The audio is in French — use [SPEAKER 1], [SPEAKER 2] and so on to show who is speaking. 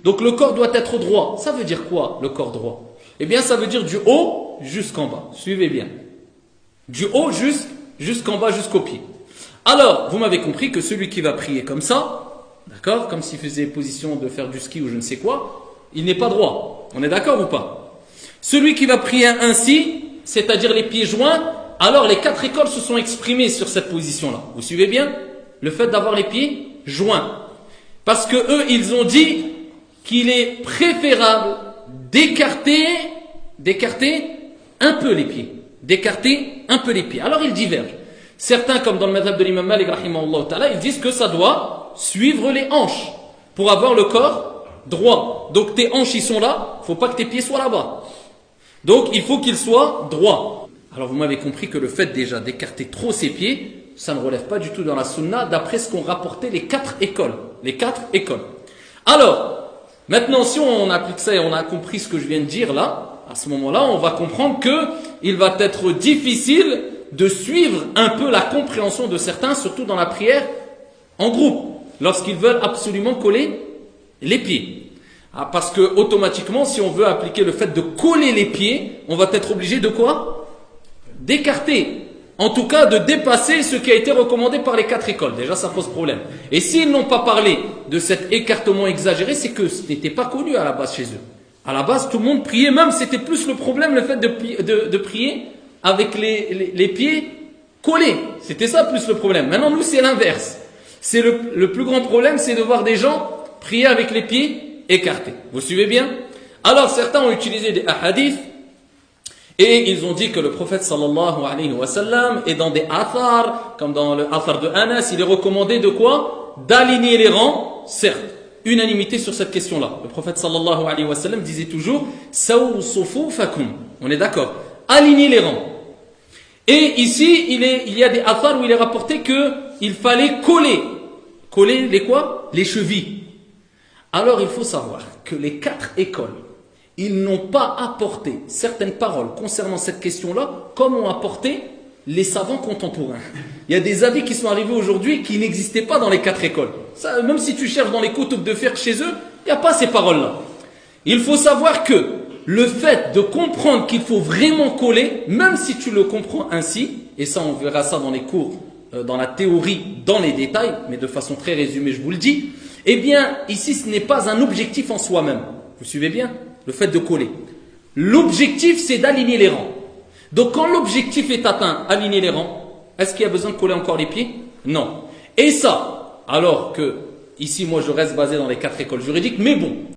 [SPEAKER 1] Donc le corps doit être droit. Ça veut dire quoi, le corps droit? Eh bien, ça veut dire du haut jusqu'en bas. Suivez bien. Du haut jusqu'en bas, jusqu'au pied. Alors, vous m'avez compris que celui qui va prier comme ça, d'accord, comme s'il faisait position de faire du ski ou je ne sais quoi, il n'est pas droit. On est d'accord ou pas? Celui qui va prier ainsi, c'est-à-dire les pieds joints, alors les 4 écoles se sont exprimées sur cette position-là. Vous suivez bien? Le fait d'avoir les pieds joints. Parce que eux, ils ont dit qu'il est préférable d'écarter un peu les pieds. D'écarter un peu les pieds. Alors ils divergent. Certains, comme dans le madhab de l'imam Malik, rahimahullah ta'ala, ils disent que ça doit suivre les hanches pour avoir le corps droit. Donc tes hanches, ils sont là, il ne faut pas que tes pieds soient là-bas. Donc il faut qu'ils soient droits. Alors vous m'avez compris que le fait déjà d'écarter trop ses pieds, ça ne relève pas du tout dans la sunna, d'après ce qu'ont rapporté les 4 écoles. Les 4 écoles. Alors, maintenant si on applique ça et on a compris ce que je viens de dire là, à ce moment-là, on va comprendre qu'il va être difficile de suivre un peu la compréhension de certains, surtout dans la prière en groupe, lorsqu'ils veulent absolument coller les pieds. Parce que automatiquement, si on veut appliquer le fait de coller les pieds, on va être obligé de quoi? D'écarter. En tout cas, de dépasser ce qui a été recommandé par les 4 écoles. Déjà, ça pose problème. Et s'ils n'ont pas parlé de cet écartement exagéré, c'est que ce n'était pas connu à la base chez eux. À la base, tout le monde priait, même c'était plus le problème, le fait de prier avec les pieds collés. C'était ça plus le problème. Maintenant, nous, c'est l'inverse. C'est le plus grand problème, c'est de voir des gens prier avec les pieds écartés. Vous suivez bien? Alors, certains ont utilisé des hadiths et ils ont dit que le prophète sallallahu alayhi wa sallam est dans des athars, comme dans le athar de Anas, il est recommandé de quoi? D'aligner les rangs, certes. Unanimité sur cette question-là. Le prophète sallallahu alayhi wa sallam disait toujours Sawu sufufakum. On est d'accord? Alignez les rangs. Et ici, il y a des athars où il est rapporté qu'il fallait coller. Coller les quoi? Les chevilles. Alors il faut savoir que les 4 écoles, ils n'ont pas apporté certaines paroles concernant cette question-là comme ont apporté les savants contemporains. Il y a des avis qui sont arrivés aujourd'hui qui n'existaient pas dans les 4 écoles. Ça, même si tu cherches dans les kutub de fiqh chez eux, il n'y a pas ces paroles-là. Il faut savoir que le fait de comprendre qu'il faut vraiment coller, même si tu le comprends ainsi, et ça on verra ça dans les cours, dans la théorie, dans les détails, mais de façon très résumée je vous le dis, eh bien ici ce n'est pas un objectif en soi-même. Vous suivez bien? Le fait de coller. L'objectif c'est d'aligner les rangs. Donc quand l'objectif est atteint, aligner les rangs, est-ce qu'il y a besoin de coller encore les pieds? Non. Et ça, alors que ici moi je reste basé dans les 4 écoles juridiques, mais bon,